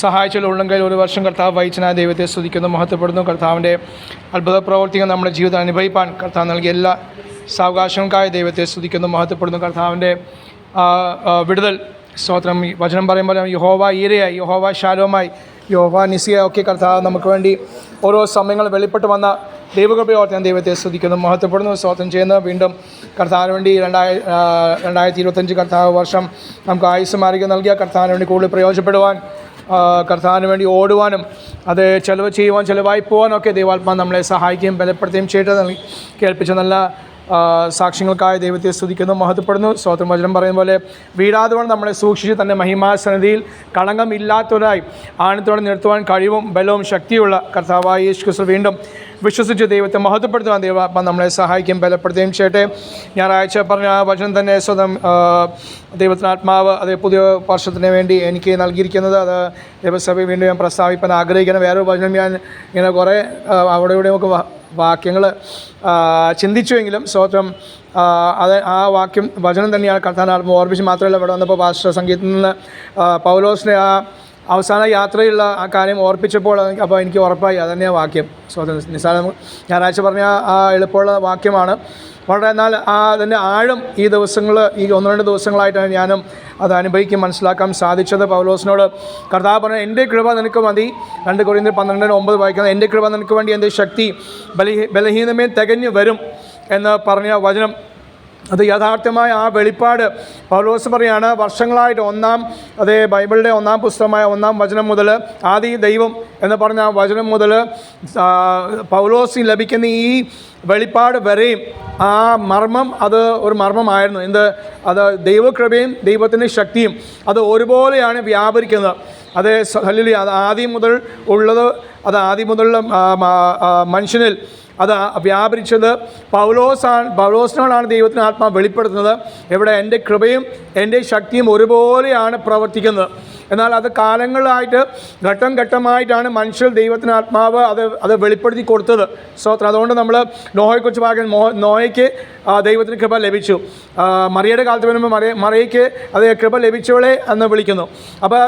സഹായിച്ചുള്ള ഉള്ളംകൈയിൽ ഒരു വർഷം കർത്താവ് വഹിച്ചനായ ദൈവത്തെ സ്തുതിക്കുന്നു, മഹത്വപ്പെടുന്നു. കർത്താവിൻ്റെ അത്ഭുത പ്രവർത്തികൾ നമ്മുടെ ജീവിതം അനുഭവിപ്പാൻ കർത്താവ് നൽകിയ എല്ലാ സാവകാശങ്ങൾക്കായി ദൈവത്തെ സ്തുതിക്കുന്നു, മഹത്വപ്പെടുന്നു. കർത്താവിൻ്റെ വിടുതൽ സ്തോത്രം. ഈ വചനം പറയുമ്പോൾ യഹോവ ഈരയായി, യഹോവ ശാലോമായി, യഹോവ നിസിയ ഒക്കെ കർത്താവ് നമുക്ക് വേണ്ടി ഓരോ സമയങ്ങൾ വെളിപ്പെട്ട് വന്ന ദൈവകൃപയോർത്ത് ഞാൻ ദൈവത്തെ സ്തുതിക്കുന്നു, മഹത്വപ്പെടുന്നു, സ്തോത്രം ചെയ്യുന്നു. വീണ്ടും കർത്താവിന് വേണ്ടി 2025 കർത്താവ് വർഷം നമുക്ക് ആയുസ്സ് മാർഗ്ഗം നൽകിയ കർത്താവിന് വേണ്ടി കൂടുതൽ പ്രയോജനപ്പെടുവാൻ, കർത്താവിന് വേണ്ടി ഓടുവാനും അത് ചെലവ് ചെയ്യുവാൻ, ചെലവായി പോകാനൊക്കെ ദൈവാത്മാ നമ്മളെ സഹായിക്കുകയും ബലപ്പെടുത്തുകയും ചെയ്തിട്ട് കേൾപ്പിച്ച നല്ല സാക്ഷ്യങ്ങൾക്കായി ദൈവത്തെ സ്തുതിക്കുന്നു, മഹത്വപ്പെടുന്നു. സ്തോത്രം. വചനം പറയുന്ന പോലെ വീഴാതെ നമ്മളെ സൂക്ഷിച്ച് തൻ്റെ മഹിമാസന്നിധിയിൽ കളങ്കം ഇല്ലാത്തവരായി ആനത്തോടെ നിർത്തുവാൻ കഴിവും ബലവും ശക്തിയുള്ള കർത്താവായ യേശു ക്രിസ്തു വീണ്ടും വിശ്വസിച്ച് ദൈവത്തെ മഹത്വപ്പെടുത്തുവാൻ ദൈവാത്മാ നമ്മളെ സഹായിക്കും, ബലപ്പെടുത്തുകയും ചെയ്യട്ടെ. ഞായറാഴ്ച പറഞ്ഞ വചനം തന്നെ സ്വന്തം ദൈവത്തിന് ആത്മാവ് അത് പുതിയ വർഷത്തിന് വേണ്ടി എനിക്ക് നൽകിയിരിക്കുന്നത് അത് ദൈവസഭ വീണ്ടും ഞാൻ പ്രസ്താവിപ്പാൻ ആഗ്രഹിക്കുന്ന വേറൊരു വചനം ഞാൻ ഇങ്ങനെ കുറേ അവിടെ ഇവിടെ നമുക്ക് വാക്യങ്ങൾ ചിന്തിച്ചുവെങ്കിലും സ്തോത്രം അത് ആ വാക്യം വചനം തന്നെയാണ് കർത്താവിനെ ആത്മാവ് ഓർമ്മിച്ച്. മാത്രമല്ല ഇവിടെ വന്നപ്പോൾ പാസ്റ്റർ സംഗീതത്തിൽ നിന്ന് പൗലോസിൻ്റെ ആ അവസാന യാത്രയുള്ള ആ കാര്യം ഓർപ്പിച്ചപ്പോൾ അപ്പോൾ എനിക്ക് ഉറപ്പായി അതന്നെ വാക്യം. സ്തോത്രം. നിസ്സാരം ഞായറാഴ്ച പറഞ്ഞ ആ എളുപ്പമുള്ള വാക്യമാണ് വളരെ. എന്നാൽ അതിൻ്റെ ആഴം ഈ ദിവസങ്ങൾ, ഈ 1-2 ദിവസങ്ങളായിട്ടാണ് ഞാനും അത് അനുഭവിക്കും മനസ്സിലാക്കാൻ സാധിച്ചത്. പൗലോസിനോട് കർത്താവ് പറഞ്ഞ എൻ്റെ കൃപ നിനക്ക് മതി. 2 കൊരിന്ത്യർ 12:9 വായിക്കുന്നത് എൻ്റെ കൃപ നിനക്ക് വേണ്ടി എൻ്റെ ശക്തി ബലഹീനമേ തികഞ്ഞു വരും എന്ന് പറഞ്ഞ വചനം, അത് യഥാർത്ഥമായ ആ വെളിപ്പാട് പൗലോസ് പറയാണ്. വർഷങ്ങളായിട്ട് അതേ ബൈബിളിൻ്റെ 1-ാം പുസ്തകമായ 1-ാം വചനം മുതൽ ആദി ദൈവം എന്ന് പറഞ്ഞ ആ വചനം മുതൽ പൗലോസിന് ലഭിക്കുന്ന ഈ വെളിപ്പാട് വരെയും ആ മർമ്മം അത് ഒരു മർമ്മമായിരുന്നു. അത് ദൈവകൃപയും ദൈവത്തിൻ്റെ ശക്തിയും അത് ഒരുപോലെയാണ് വ്യാപരിക്കുന്നത്. അത് ആദ്യം മുതൽ ഉള്ളത്, അത് ആദ്യം മുതലുള്ള മനുഷ്യനിൽ അത് വ്യാപരിച്ചത് പൗലോസിനോടാണ് ദൈവത്തിന് ആത്മാവ് വെളിപ്പെടുത്തുന്നത്. ഇവിടെ എൻ്റെ കൃപയും എൻ്റെ ശക്തിയും ഒരുപോലെയാണ് പ്രവർത്തിക്കുന്നത്. എന്നാൽ അത് കാലങ്ങളായിട്ട് ഘട്ടം ഘട്ടമായിട്ടാണ് മനുഷ്യർ ദൈവത്തിന് ആത്മാവ് അത് വെളിപ്പെടുത്തി കൊടുത്തത്. സ്തോത്രം. അതുകൊണ്ട് നമ്മൾ നോഹയെക്കുറിച്ച് പറയുന്നത് നോഹയ്ക്ക് ദൈവത്തിന് കൃപ ലഭിച്ചു. മറിയയുടെ കാലത്ത് വരുമ്പോൾ മറിയയ്ക്ക് അത് കൃപ ലഭിച്ചവളെ എന്ന് വിളിക്കുന്നു. അപ്പോൾ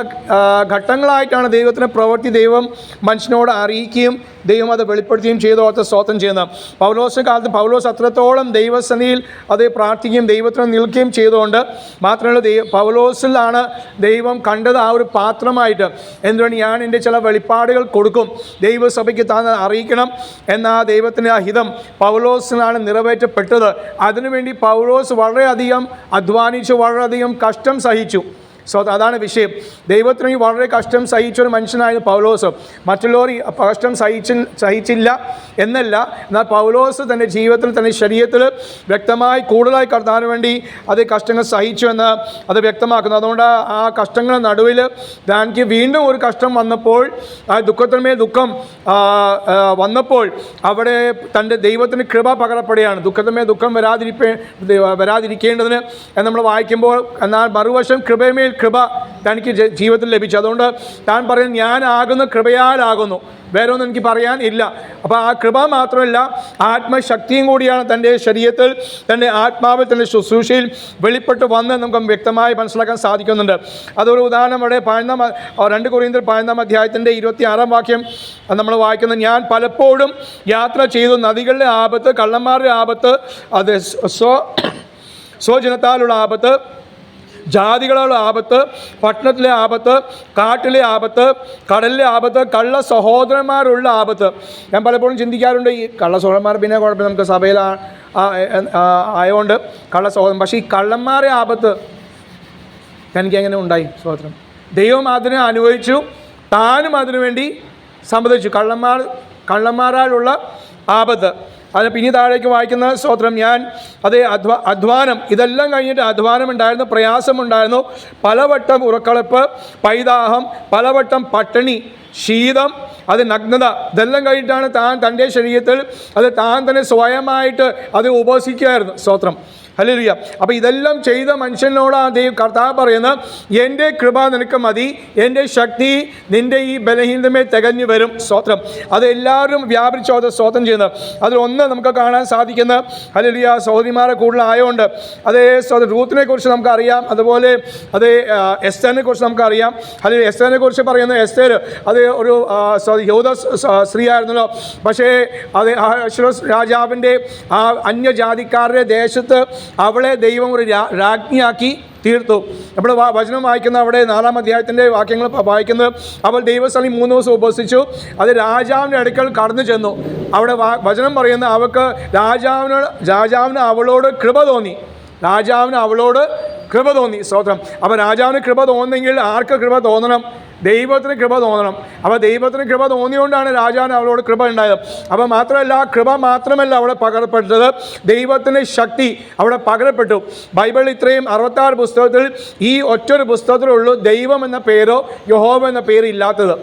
ഘട്ടങ്ങളായിട്ടാണ് ദൈവത്തിൻ്റെ പ്രവൃത്തി ദൈവം മനുഷ്യനോട് അറിയിക്കുകയും ദൈവം അത് വെളിപ്പെടുത്തുകയും ചെയ്തോർത്ത് സ്തോത്രം ചെയ്യുന്നത്. പൗലോസിൻ്റെ കാലത്ത് പൗലോസ് അത്രത്തോളം ദൈവസന്നിധിയിൽ അത് പ്രാർത്ഥിക്കുകയും ദൈവത്തിന് നിൽക്കുകയും ചെയ്തുകൊണ്ട് മാത്രമല്ല പൗലോസിലാണ് ദൈവം കണ്ടത് ആ ഒരു പാത്രമായിട്ട്. എന്തുകൊണ്ട് ഞാൻ എൻ്റെ ചില വെളിപ്പാടുകൾ കൊടുക്കും, ദൈവസഭയ്ക്ക് താൻ അറിയിക്കണം എന്ന ദൈവത്തിൻ്റെ ആ ഹിതം പൗലോസിനാണ് നിറവേറ്റപ്പെട്ടത്. അതിനുവേണ്ടി പൗലോസ് വളരെയധികം അധ്വാനിച്ചു, വളരെയധികം കഷ്ടം സഹിച്ചു. അതാണ് വിഷയം. ദൈവത്തിന് വളരെ കഷ്ടം സഹിച്ചൊരു മനുഷ്യനായിരുന്നു പൗലോസ്. മറ്റുള്ളവർ കഷ്ടം സഹിച്ചില്ല എന്നല്ല, എന്നാൽ പൗലോസ് തൻ്റെ ജീവിതത്തിൽ തൻ്റെ ശരീരത്തിൽ വ്യക്തമായി കൂടുതലായി കർത്താവിന് വേണ്ടി അത് കഷ്ടങ്ങൾ സഹിച്ചു എന്ന് അത് വ്യക്തമാക്കുന്നു. അതുകൊണ്ട് ആ കഷ്ടങ്ങളുടെ നടുവിൽ തനിക്ക് വീണ്ടും ഒരു കഷ്ടം വന്നപ്പോൾ, ആ ദുഃഖത്തിന്മേൽ ദുഃഖം വന്നപ്പോൾ അവിടെ തൻ്റെ ദൈവത്തിന് കൃപ പകരപ്പെടുകയാണ്. ദുഃഖത്തിന്മേൽ ദുഃഖം വരാതിരിക്കേണ്ടതിന് എന്ന് നമ്മൾ വായിക്കുമ്പോൾ, എന്നാൽ മറുവശം കൃപമേൽ കൃപ തനിക്ക് ജീവിതത്തിൽ ലഭിച്ചു. അതുകൊണ്ട് താൻ പറയും ഞാനാകുന്നു കൃപയാലാകുന്നു, വേറെ ഒന്നും എനിക്ക് പറയാൻ ഇല്ല. അപ്പോൾ ആ കൃപ മാത്രമല്ല ആത്മശക്തിയും കൂടിയാണ് തൻ്റെ ശരീരത്തിൽ, തൻ്റെ ആത്മാവിൽ, തൻ്റെ ശുശ്രൂഷയിൽ വെളിപ്പെട്ട് വന്ന് നമുക്ക് വ്യക്തമായി മനസ്സിലാക്കാൻ സാധിക്കുന്നുണ്ട്. അതൊരു ഉദാഹരണം അവിടെ 2 കൊരിന്ത്യർ 15-ാം അധ്യായത്തിൻ്റെ 26-ാം വാക്യം നമ്മൾ വായിക്കുന്നത്, ഞാൻ പലപ്പോഴും യാത്ര ചെയ്തു നദികളിലെ ആപത്ത്, കള്ളന്മാരുടെ ആപത്ത്, അത് സ്വജനത്താലുള്ള ആപത്ത്, ജാതികളുടെ ആപത്ത്, പട്ടണത്തിലെ ആപത്ത്, കാട്ടിലെ ആപത്ത്, കടലിലെ ആപത്ത്, കള്ള സഹോദരന്മാരുള്ള ആപത്ത്. ഞാൻ പലപ്പോഴും ചിന്തിക്കാറുണ്ട്, ഈ കള്ള സഹോദരന്മാർ പിന്നെ കുഴപ്പമില്ല, നമുക്ക് സഭയിൽ ആയതുകൊണ്ട് കള്ള സഹോദരൻ, പക്ഷേ ഈ കള്ളന്മാരെ ആപത്ത് തനിക്കെങ്ങനെ ഉണ്ടായി? സ്തോത്രം. ദൈവം അതിനെ അനുഭവിച്ചു, താനും അതിനുവേണ്ടി സമ്മതിച്ചു. കള്ളന്മാരാലുള്ള ആപത്ത്. അത് പിന്നെ താഴേക്ക് വായിക്കുന്ന സ്തോത്രം, ഞാൻ അതേ അധ്വാനം, ഇതെല്ലാം കഴിഞ്ഞിട്ട് അധ്വാനമുണ്ടായിരുന്നു, പ്രയാസമുണ്ടായിരുന്നു, പലവട്ടം ഉറക്കളപ്പ്, പൈതാഹം, പലവട്ടം പട്ടിണി, ശീതം, അത് നഗ്നത, ഇതെല്ലാം കഴിഞ്ഞിട്ടാണ് താൻ തൻ്റെ ശരീരത്തിൽ അത് താൻ തന്നെ സ്വയമായിട്ട് അത് ഉപവസിക്കുകയായിരുന്നു. സ്തോത്രം. ഹല്ലേലൂയ. അപ്പോൾ ഇതെല്ലാം ചെയ്ത മനുഷ്യനോടാണ് കർത്താവ് പറയുന്നത്, എൻ്റെ കൃപ നിനക്ക് മതി, എൻ്റെ ശക്തി നിൻ്റെ ഈ ബലഹീനതമേ തികഞ്ഞു വരും. സ്തോത്രം. അത് എല്ലാവരും വ്യാപരിച്ചോ അത് സ്തോത്രം ചെയ്യുന്നത്. അതിലൊന്ന് നമുക്ക് കാണാൻ സാധിക്കുന്ന ഹല്ലേലൂയ സഹോദരിമാരെ കൂടുതലായതുകൊണ്ട് അതേ റൂത്തിനെ കുറിച്ച് നമുക്കറിയാം. അതുപോലെ അതേ എസ്തേറിനെ കുറിച്ച് നമുക്കറിയാം. ഹല്ലേലൂയ. എസ്തേറിനെ കുറിച്ച് പറയുന്നത് എസ്തേർ അത് ഒരു യഹൂദ സ്ത്രീ ആയിരുന്നല്ലോ. പക്ഷേ അത് അഹശ്വേരോസ് രാജാവിൻ്റെ ആ അന്യജാതിക്കാരുടെ ദേശത്ത് അവളെ ദൈവം ഒരു രാജ്ഞിയാക്കി തീർത്തു. നമ്മൾ വചനം വായിക്കുന്ന അവിടെ 4-ാം അധ്യായത്തിൻ്റെ വാക്യങ്ങൾ വായിക്കുന്നത്, അവൾ ദൈവസ്ഥലിൽ 3 ദിവസം ഉപവസിച്ചു. അത് രാജാവിൻ്റെ അടുക്കൽ കടന്നു ചെന്നു. അവിടെ വചനം പറയുന്ന അവൾക്ക് രാജാവിന് അവളോട് കൃപ തോന്നി. രാജാവിന് അവളോട് കൃപ തോന്നി. സ്തോത്രം. അപ്പോൾ രാജാവിന് കൃപ തോന്നുന്നെങ്കിൽ ആർക്ക് കൃപ തോന്നണം? ദൈവത്തിന് കൃപ തോന്നണം. അപ്പോൾ ദൈവത്തിന് കൃപ തോന്നിയുകൊണ്ടാണ് രാജാവിന് അവളോട് കൃപ ഉണ്ടായത്. അപ്പോൾ മാത്രമല്ല, കൃപ മാത്രമല്ല അവിടെ പകരപ്പെട്ടത്, ദൈവത്തിൻ്റെ ശക്തി അവിടെ പകരപ്പെട്ടു. ബൈബിളിൽ ഇത്രയും 66 പുസ്തകത്തിൽ ഈ ഒറ്റൊരു പുസ്തകത്തിലുള്ളൂ ദൈവം എന്ന പേരോ യഹോവ എന്ന പേര് ഇല്ലാത്തത്.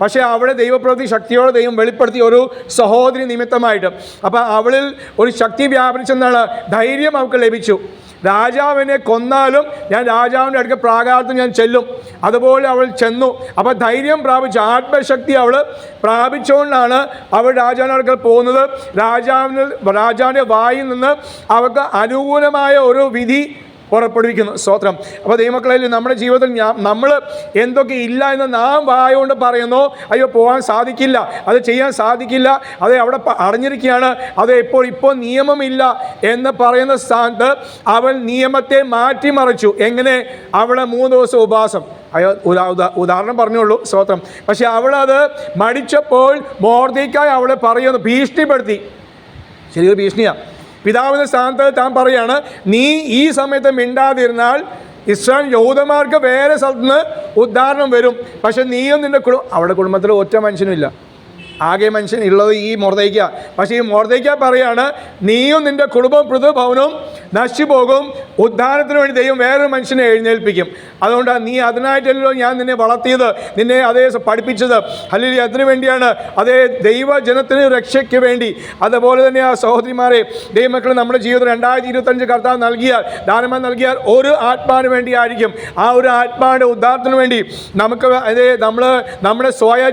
പക്ഷേ അവിടെ ദൈവപ്രവൃത്തി ശക്തിയോടെ ദൈവം വെളിപ്പെടുത്തിയ ഒരു സഹോദരി നിമിത്തമായിട്ട്. അപ്പോൾ അവളിൽ ഒരു ശക്തി വ്യാപരിച്ചെന്നാണ് ധൈര്യം അവൾക്ക് ലഭിച്ചു. രാജാവിനെ കൊന്നാലും ഞാൻ രാജാവിൻ്റെ അടുക്ക പ്രാകാരത്തിൽ ഞാൻ ചെല്ലും. അതുപോലെ അവൾ ചെന്നു. അപ്പോൾ ധൈര്യം പ്രാപിച്ചു, ആത്മശക്തി അവൾ പ്രാപിച്ചുകൊണ്ടാണ് അവൾ രാജാവിൻ്റെ അടുക്കൽ പോകുന്നത്. രാജാവിൻ്റെ വായിൽ നിന്ന് അവൾക്ക് അനുകൂലമായ ഒരു വിധി പുറപ്പെടുവിക്കുന്നു. സ്തോത്രം. അപ്പോൾ ദൈവമക്കളിൽ നമ്മുടെ ജീവിതത്തിൽ നമ്മൾ എന്തൊക്കെ ഇല്ല എന്ന് നാം വായുകൊണ്ട് പറയുന്നു, അയ്യോ പോകാൻ സാധിക്കില്ല, അത് ചെയ്യാൻ സാധിക്കില്ല, അത് അവിടെ അടഞ്ഞിരിക്കുകയാണ്, അത് ഇപ്പോൾ നിയമമില്ല എന്ന് പറയുന്ന സ്ഥാനത്ത് അവൾ നിയമത്തെ മാറ്റിമറിച്ചു. എങ്ങനെ? അവളെ 3 ദിവസം ഉപവാസം. അയ്യോ ഉദാഹരണം പറഞ്ഞോളൂ. സ്തോത്രം. പക്ഷെ അവളത് മടിച്ചപ്പോൾ മൊർദെഖായി അവളെ പറയുന്നു, ഭീഷണിപ്പെടുത്തി. ശരിയൊരു ഭീഷണിയാണ്. പിതാവിൻ്റെ സ്ഥാനത്ത് താൻ പറയാണ്, നീ ഈ സമയത്ത് മിണ്ടാതിരുന്നാൽ ഇസ്രായേൽ യഹൂദന്മാർക്ക് വേറെ സ്ഥലത്ത് നിന്ന് ഉദ്ധാരണം വരും. പക്ഷെ നീയും നിൻ്റെ അവിടെ കുടുംബത്തിൽ ഒറ്റ മനുഷ്യനുമില്ല, ആകെ മനുഷ്യൻ ഉള്ളത് ഈ മൊർദെഖാ. പക്ഷേ ഈ മൊർദെഖാ പറയാണ്, നീയും നിൻ്റെ കുടുംബം പൃഥുഭവനും നശിച്ചു പോകും, ഉദ്ധാനത്തിന് വേണ്ടി ദൈവം വേറൊരു മനുഷ്യനെ എഴുന്നേൽപ്പിക്കും. അതുകൊണ്ട് നീ അതിനായിട്ടല്ലോ ഞാൻ നിന്നെ വളർത്തിയത്, നിന്നെ അതേ പഠിപ്പിച്ചത്. ഹല്ലേലൂയ. അതിനു വേണ്ടിയാണ്, അതേ ദൈവജനത്തിന് രക്ഷയ്ക്ക് വേണ്ടി. അതുപോലെ തന്നെ ആ സഹോദരിമാരെ, ദൈവമക്കൾ, നമ്മുടെ ജീവിതം 2025 കർത്താവ് നൽകിയാൽ, ദാനമായി നൽകിയാൽ ഒരു ആത്മാവിന് വേണ്ടി ആയിരിക്കും. ആ ഒരു ആത്മാവിൻ്റെ ഉദ്ധാരത്തിന് വേണ്ടി നമുക്ക് അതേ നമ്മുടെ സ്വയ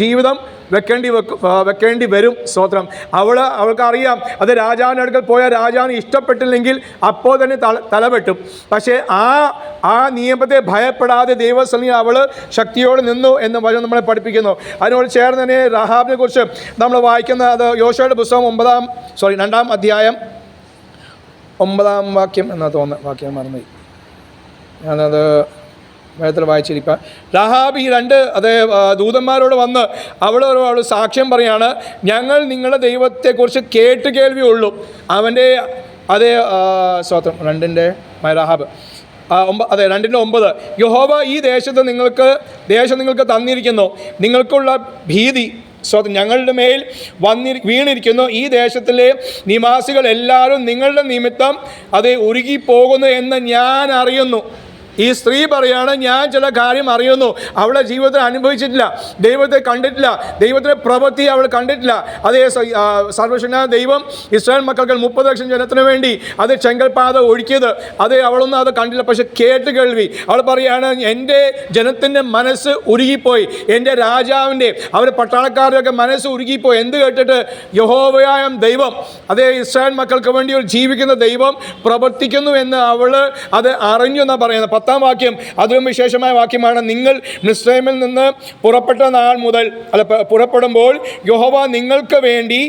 ജീവിതം വെക്കേണ്ടി വരും. സ്തോത്രം. അവൾക്കറിയാം, അത് രാജാവിൻ്റെ അടുക്കൽ പോയാൽ രാജാവിന് ഇഷ്ടപ്പെട്ടില്ലെങ്കിൽ അപ്പോൾ തന്നെ തലവെട്ടും. പക്ഷേ ആ നിയമത്തെ ഭയപ്പെടാതെ ദൈവസന്നിധിയിൽ അവൾ ശക്തിയോടെ നിന്നു എന്ന് വചനം നമ്മളെ പഠിപ്പിക്കുന്നു. അതിനോട് ചേർന്ന് തന്നെ റഹാബിനെ കുറിച്ച് നമ്മൾ വായിക്കുന്ന അത് യോശുവയുടെ പുസ്തകം 2-ാം അധ്യായം 9-ാം വാക്യം എന്നാ തോന്നുന്നത്. വാക്യം മറന്നുപോയി, ഞാനത് വേദത്തിൽ വായിച്ചിരിക്കാം. റഹാബ് ഈ 2 അതേ ദൂതന്മാരോട് വന്ന് അവൾ സാക്ഷ്യം പറയാണ്, ഞങ്ങൾ നിങ്ങളുടെ ദൈവത്തെക്കുറിച്ച് കേൾവിയുള്ളൂ. അവൻ്റെ അതേ സ്തോത്രം 2-ന്റെ റഹാബ് 2-9 യഹോവ ഈ ദേശം നിങ്ങൾക്ക് തന്നിരിക്കുന്നു, നിങ്ങൾക്കുള്ള ഭീതി ഞങ്ങളുടെ മേൽ വീണിരിക്കുന്നു. ഈ ദേശത്തിലെ നിവാസികൾ എല്ലാവരും നിങ്ങളുടെ നിമിത്തം ഉരുകിപ്പോകുന്നു എന്ന് ഞാൻ അറിയുന്നു. ഈ സ്ത്രീ പറയാണ്, ഞാൻ ചില കാര്യം അറിയുന്നു. അവളുടെ ജീവിതത്തിൽ അനുഭവിച്ചിട്ടില്ല, ദൈവത്തെ കണ്ടിട്ടില്ല, ദൈവത്തിൻ്റെ പ്രവൃത്തി അവൾ കണ്ടിട്ടില്ല. അതേ സർവശക്തനായ ദൈവം ഇസ്രായേൽ മക്കൾക്ക് 30 ലക്ഷം ജനത്തിന് വേണ്ടി അത് ചെങ്കൽപ്പാത ഒഴുക്കിയത്, അവളൊന്നും അത് കണ്ടില്ല. പക്ഷെ കേൾവി. അവൾ പറയാണ്, എൻ്റെ ജനത്തിൻ്റെ മനസ്സ് ഉരുകിപ്പോയി, എൻ്റെ രാജാവിൻ്റെ അവരുടെ പട്ടാളക്കാരുടെയൊക്കെ മനസ്സ് ഉരുകിപ്പോയി. എന്ത് കേട്ടിട്ട്? യഹോവയായ ദൈവം, ഇസ്രായേൽ മക്കൾക്ക് വേണ്ടി ജീവിക്കുന്ന ദൈവം പ്രവർത്തിക്കുന്നു എന്ന് അവൾ അത് അറിഞ്ഞു എന്നാണ് പറയുന്നത്. 10-ാം വാക്യം അതിലും വിശേഷമായ വാക്യമാണ്, നിങ്ങൾ മിസ്രയീമിൽ നിന്ന് പുറപ്പെടുമ്പോൾ യഹോവ നിങ്ങൾക്ക് വേണ്ടി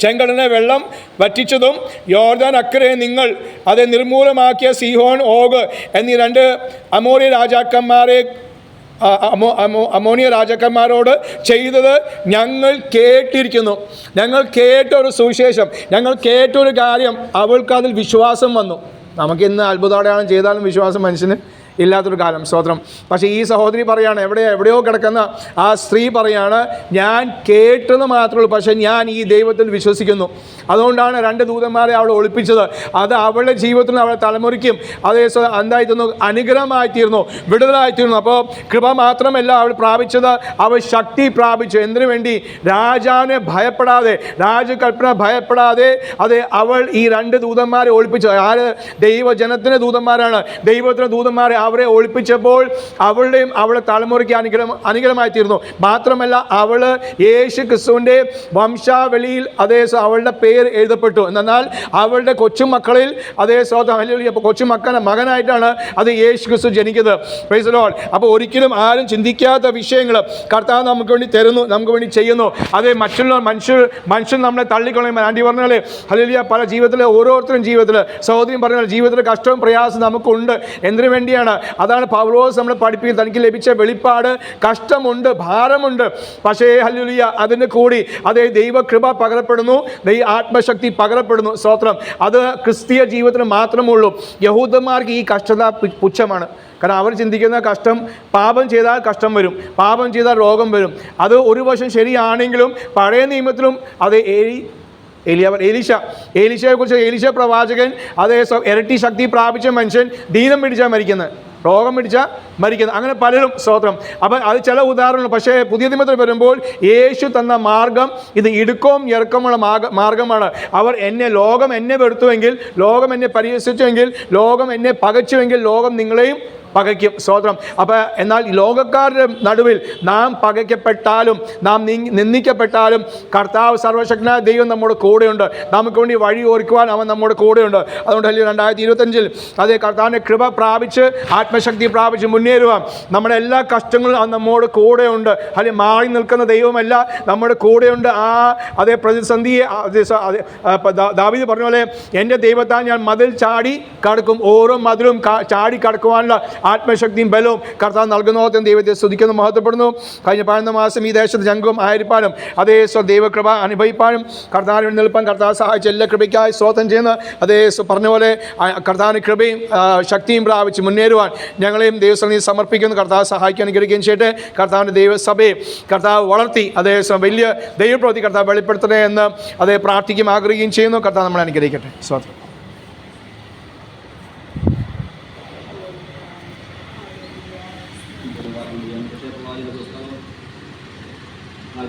ചെങ്കടലിലെ വെള്ളം വറ്റിച്ചതും യോർദാൻ അക്കരെ നിങ്ങൾ നിർമൂലമാക്കിയ സീഹോൻ, ഓഗ് എന്നീ 2 അമോനിയ രാജാക്കന്മാരോട് ചെയ്തത് ഞങ്ങൾ കേട്ടിരിക്കുന്നു. ഞങ്ങൾ കേട്ടൊരു സുവിശേഷം, ഞങ്ങൾ കേട്ടൊരു കാര്യം, അവൾക്കതിൽ വിശ്വാസം വന്നു. നമുക്ക് ഇന്ന് അത്ഭുതാടയാളം ചെയ്താലും വിശ്വാസം മനുഷ്യന് ഇല്ലാത്തൊരു കാലം. സ്തോത്രം. പക്ഷേ ഈ സഹോദരി പറയാണ്, എവിടെയോ കിടക്കുന്ന ആ സ്ത്രീ പറയാണ്, ഞാൻ കേട്ടെന്ന് മാത്രമേ ഉള്ളൂ, പക്ഷേ ഞാൻ ഈ ദൈവത്തിൽ വിശ്വസിക്കുന്നു. അതുകൊണ്ടാണ് 2 ദൂതന്മാരെ അവൾ ഒളിപ്പിച്ചത്. അത് അവളുടെ ജീവിതത്തിലും അവളുടെ തലമുറയ്ക്കും അതേ എന്തായിത്തീർന്നു, അനുഗ്രഹമായിത്തീർന്നു, വിടുതലായിത്തീർന്നു. അപ്പോൾ കൃപ മാത്രമല്ല അവൾ പ്രാപിച്ചത്, അവൾ ശക്തി പ്രാപിച്ചു. എന്തിനു വേണ്ടി? രാജാവിനെ ഭയപ്പെടാതെ, രാജകൽപ്പന ഭയപ്പെടാതെ അത് അവൾ ഈ 2 ദൂതന്മാരെ ഒളിപ്പിച്ചു. ആര്? ദൈവജനത്തിൻ്റെ ദൂതന്മാരാണ്. ദൈവത്തിൻ്റെ ദൂതന്മാരെ അവരെ ഒളിപ്പിച്ചപ്പോൾ അവളുടെയും അവളുടെ തലമുറയ്ക്ക് അനുഗ്രഹമായി തീർന്നു. മാത്രമല്ല അവൾ യേശു ക്രിസ്തുവിൻ്റെ വംശാവലിയിൽ അതേ അവളുടെ പേര് എഴുതപ്പെട്ടു. എന്നാൽ അവളുടെ കൊച്ചുമക്കളിൽ അതേ മകനായിട്ടാണ് അത് യേശു ക്രിസ്തു ജനിക്കുന്നത്. Praise the Lord. അപ്പോൾ ഒരിക്കലും ആരും ചിന്തിക്കാത്ത വിഷയങ്ങൾ കർത്താവ് നമുക്ക് വേണ്ടി തരുന്നു, നമുക്ക് വേണ്ടി ചെയ്യുന്നു. അതേ മറ്റുള്ള മനുഷ്യൻ നമ്മളെ തള്ളിക്കളയും. ആൻറ്റി പറഞ്ഞാൽ ഹല്ലേലൂയ, പല ജീവിതത്തിലെ ഓരോരുത്തരും ജീവിതത്തിൽ, സഹോദരി പറഞ്ഞാൽ ജീവിതത്തിൽ കഷ്ടവും പ്രയാസം നമുക്കുണ്ട്. എന്തിനു വേണ്ടിയാണ്? അതാണ് പൗലോസ് നമ്മളെ പഠിപ്പിക്കുന്നത്. തനിക്ക് ലഭിച്ച വെളിപ്പാട് കഷ്ടമുണ്ട്, ഭാരമുണ്ട്, പക്ഷേ ഹല്ലേലൂയ അതിന് കൂടി അതേ ദൈവകൃപ പകരപ്പെടുന്നു, ആത്മശക്തി പകരപ്പെടുന്നു. സ്തോത്രം. അത് ക്രിസ്തീയ ജീവിതത്തിന് മാത്രമുള്ളൂ. യഹൂദന്മാർക്ക് ഈ കഷ്ടത പുച്ഛമാണ്. കാരണം അവർ ചിന്തിക്കുന്ന കഷ്ടം, പാപം ചെയ്താൽ കഷ്ടം വരും, പാപം ചെയ്താൽ രോഗം വരും. അത് ഒരു വശം ശരിയാണെങ്കിലും പഴയ നിയമത്തിലും അത് എലീശയെക്കുറിച്ച് എലീശ പ്രവാചകൻ അതേ ഇരട്ടി ശക്തി പ്രാപിച്ച മനുഷ്യൻ ദീനം പിടിച്ചാൽ മരിക്കുന്നത്, രോഗം പിടിച്ചാൽ മരിക്കുന്നത്, അങ്ങനെ പലരും. സ്തോത്രം. അപ്പം അത് ചില ഉദാഹരണങ്ങൾ. പക്ഷേ പുതിയ നിയമത്തിൽ വരുമ്പോൾ യേശു തന്ന മാർഗം ഇത് ഇടുക്കവും ഇറക്കമുള്ള മാർഗമാണ്. ലോകം എന്നെ വെറുത്തുവെങ്കിൽ, ലോകം എന്നെ പരിഹസിച്ചുവെങ്കിൽ, ലോകം എന്നെ പകച്ചുവെങ്കിൽ, ലോകം നിങ്ങളെയും പകയ്ക്കും. സ്തോത്രം. അപ്പം എന്നാൽ ലോകക്കാരുടെ നടുവിൽ നാം പകയ്ക്കപ്പെട്ടാലും, നാം നിന്ദിക്കപ്പെട്ടാലും കർത്താവ് സർവശക്തനായ ദൈവം നമ്മുടെ കൂടെയുണ്ട്. നമുക്ക് വേണ്ടി വഴി ഒരുക്കുവാൻ അവൻ നമ്മുടെ കൂടെയുണ്ട്. അതുകൊണ്ട് 2025 അതേ കർത്താവിൻ്റെ കൃപ പ്രാപിച്ച് ആത്മശക്തി പ്രാപിച്ച് മുന്നേറുവാൻ നമ്മുടെ എല്ലാ കഷ്ടങ്ങളും അവൻ നമ്മുടെ കൂടെയുണ്ട്. അല്ലെങ്കിൽ മാറി നിൽക്കുന്ന ദൈവമല്ല, നമ്മുടെ കൂടെയുണ്ട്. അതേ പ്രതിസന്ധിയെ ദാവീദ് പറഞ്ഞ പോലെ എൻ്റെ ദൈവത്താൽ ഞാൻ മതിൽ ചാടി കടക്കും. ഓരോ മതിലും ചാടി കടക്കുവാനുള്ള ആത്മശക്തിയും ബലവും കർത്താവ് നൽകുന്നോർത്തും ദൈവത്തെ സ്തുതിക്കുന്നു, മഹത്വപ്പെടുന്നു. കഴിഞ്ഞ 11 മാസം ഈ ദേശത്ത് ജംഗം ആയിരിക്കാനും അതേ ദൈവകൃപ അനുഭവിപ്പാനും കർത്താവിന് നിൽപ്പാൻ കർത്താവ് സഹായിച്ച എല്ലാ കൃപയ്ക്കായി സ്തോത്രം ചെയ്യുന്ന അതേ പറഞ്ഞ പോലെ കർത്താവിന് കൃപയും ശക്തിയും പ്രാപിച്ച് മുന്നേറുവാൻ ഞങ്ങളെയും ദൈവസന്നിധിയിൽ സമർപ്പിക്കുന്നു. കർത്താവ് സഹായിക്കാൻ അനുഗ്രഹിക്കുകയും ചെയ്യട്ടെ. കർത്താവിൻ്റെ ദൈവസഭയെ കർത്താവ് വളർത്തി അതേ വലിയ ദൈവപ്രവൃത്തി കർത്താവ് വെളിപ്പെടുത്തണേ എന്ന് അതേ പ്രാർത്ഥിക്കും, ആഗ്രഹിക്കുകയും ചെയ്യുന്നു. കർത്താവ് നമ്മളെ അനുഗ്രഹിക്കട്ടെ. സ്തോത്രം. Al